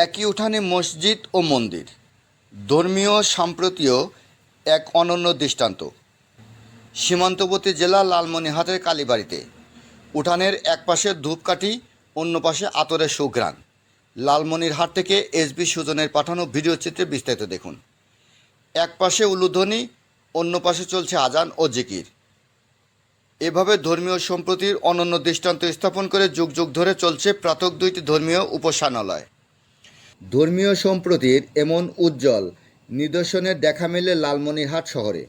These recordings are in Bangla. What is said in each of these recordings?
একই উঠানে মসজিদ ও মন্দির, ধর্মীয় সম্প্রীতিও এক অনন্য দৃষ্টান্ত। সীমান্তবর্তী জেলা লালমনিরহাটের কালীবাড়িতে উঠানের এক পাশে ধূপকাঠি, অন্য পাশে আতরের সুঘ্রাণ। লালমনিরহাট থেকে এসবি সুজনের পাঠানো ভিডিও চিত্রে বিস্তারিত দেখুন। এক পাশে উলুধ্বনি, অন্য পাশে চলছে আজান ও জিকির। এভাবে ধর্মীয় সম্প্রীতির অনন্য দৃষ্টান্ত স্থাপন করে যুগ যুগ ধরে চলছে পৃথক দুইটি ধর্মীয় উপাসনালয়। ধর্মীয় সম্প্রীতির এমন উজ্জ্বল নিদর্শনের দেখা মেলে লালমনিরহাট শহরে।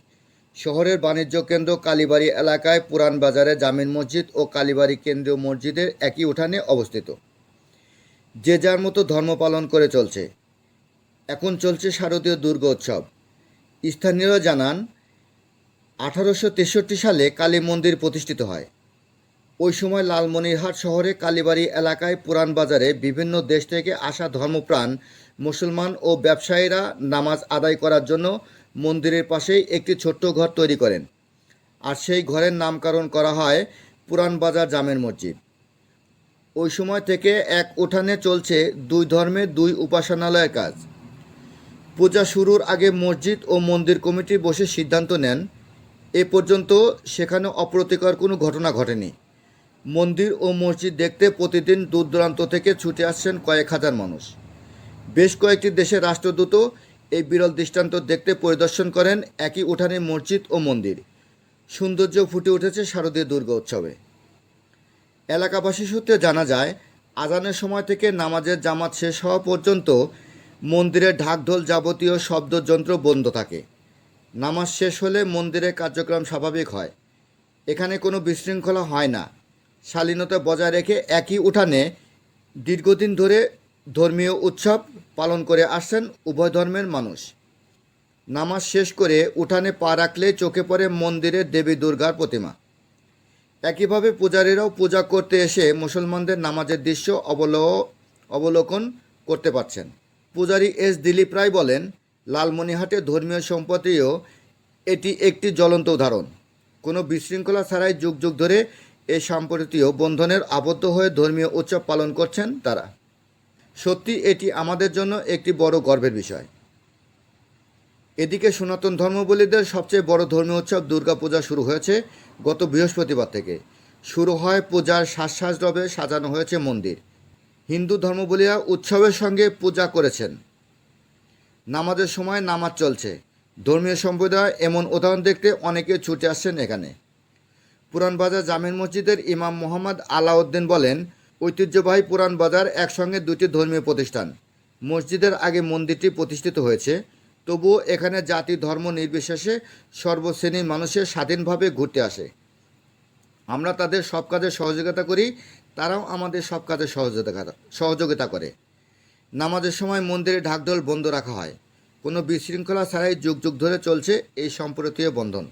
শহরের বাণিজ্য কেন্দ্র কালীবাড়ি এলাকায় পুরান বাজারে জামিন মসজিদ ও কালীবাড়ি কেন্দ্রীয় মসজিদের একই উঠানে অবস্থিত। যে যার মতো ধর্ম পালন করে চলছে। এখন চলছে শারদীয় দুর্গোৎসব। স্থানীয়রা জানান, 1863 সালে কালী মন্দির প্রতিষ্ঠিত হয়। ওই সময় লালমনিরহাট শহরে কালীবাড়ি এলাকায় পুরান বাজারে বিভিন্ন দেশ থেকে আসা ধর্মপ্রাণ মুসলমান ও ব্যবসায়ীরা নামাজ আদায় করার জন্য মন্দিরের পাশেই একটি ছোট্ট ঘর তৈরি করেন, আর সেই ঘরের নামকরণ করা হয় পুরান বাজার জামে মসজিদ। ওই সময় থেকে এক উঠানে চলছে দুই ধর্মের দুই উপাসনালয়ের কাজ। পূজা শুরুর আগে মসজিদ ও মন্দির কমিটি বসে সিদ্ধান্ত নেন। এ পর্যন্ত সেখানে অপ্রীতিকর কোনো ঘটনা ঘটেনি। মন্দির ও মসজিদ দেখতে প্রতিদিন দূর দূরান্ত থেকে ছুটে আসছেন কয়েক হাজার মানুষ। বেশ কয়েকটি দেশের রাষ্ট্রদূতও এই বিরল দৃষ্টান্ত দেখতে পরিদর্শন করেন একই উঠানে মসজিদ ও মন্দির। সৌন্দর্য ফুটে উঠেছে শারদীয় দুর্গা উৎসবে। এলাকাবাসী সূত্রে জানা যায়, আজানের সময় থেকে নামাজের জামাত শেষ হওয়া পর্যন্ত মন্দিরের ঢাকঢোল যাবতীয় শব্দযন্ত্র বন্ধ থাকে। নামাজ শেষ হলে মন্দিরের কার্যক্রম স্বাভাবিক হয়। এখানে কোনো বিশৃঙ্খলা হয় না। শালীনতা বজায় রেখে একই উঠানে দীর্ঘদিন ধরে ধর্মীয় উৎসব পালন করে আসছেন উভয় ধর্মের মানুষ। নামাজ শেষ করে উঠানে পা রাখলে চোখে পড়ে মন্দিরের দেবী দুর্গার প্রতিমা। একইভাবে পূজারীরাও পূজা করতে এসে মুসলমানদের নামাজের দৃশ্য অবলোকন করতে পারছেন। পূজারী এস দিলীপ রায় বলেন, লালমনিরহাটে ধর্মীয় সম্প্রীতিও এটি একটি জ্বলন্ত উদাহরণ। কোনো বিশৃঙ্খলা ছাড়াই যুগ যুগ ধরে এই সম্প্রীতিও বন্ধনের আবদ্ধ হয়ে ধর্মীয় উৎসব পালন করছেন তারা। সত্যি এটি আমাদের জন্য একটি বড় গর্বের বিষয়। এদিকে সনাতন ধর্মাবলম্বীদের সবচেয়ে বড় ধর্মীয় উৎসব দুর্গাপূজা শুরু হয়েছে গত বৃহস্পতিবার থেকে। শুরু হয় পূজার সাজরবে সাজানো হয়েছে মন্দির। হিন্দু ধর্মাবলম্বীরা উৎসবের সঙ্গে পূজা করেছেন। নামাজের সময় নামাজ চলছে। ধর্মীয় সম্প্রদায় এমন উদাহরণ দেখতে অনেকে ছুটে আসছেন এখানে। পুরান বাজার জামে মসজিদের ইমাম মোহাম্মদ আলাউদ্দিন বলেন, ঐতিহ্যবাহী পুরান বাজার একসঙ্গে দুটি ধর্মীয় প্রতিষ্ঠান। মসজিদের আগে মন্দিরটি প্রতিষ্ঠিত হয়েছে, তবুও এখানে জাতি ধর্ম নির্বিশেষে সর্বশ্রেণীর মানুষের স্বাধীনভাবে ঘুরতে আসে। আমরা তাদের সব কাজে সহযোগিতা করি, তারাও আমাদের সব কাজে সহযোগিতা করে। নামাজের সময় মন্দিরে ঢাকঢোল বন্ধ রাখা হয়। কোনো বিশৃঙ্খলা ছাড়াই যুগ যুগ ধরে চলছে এই সম্প্রীতির বন্ধন।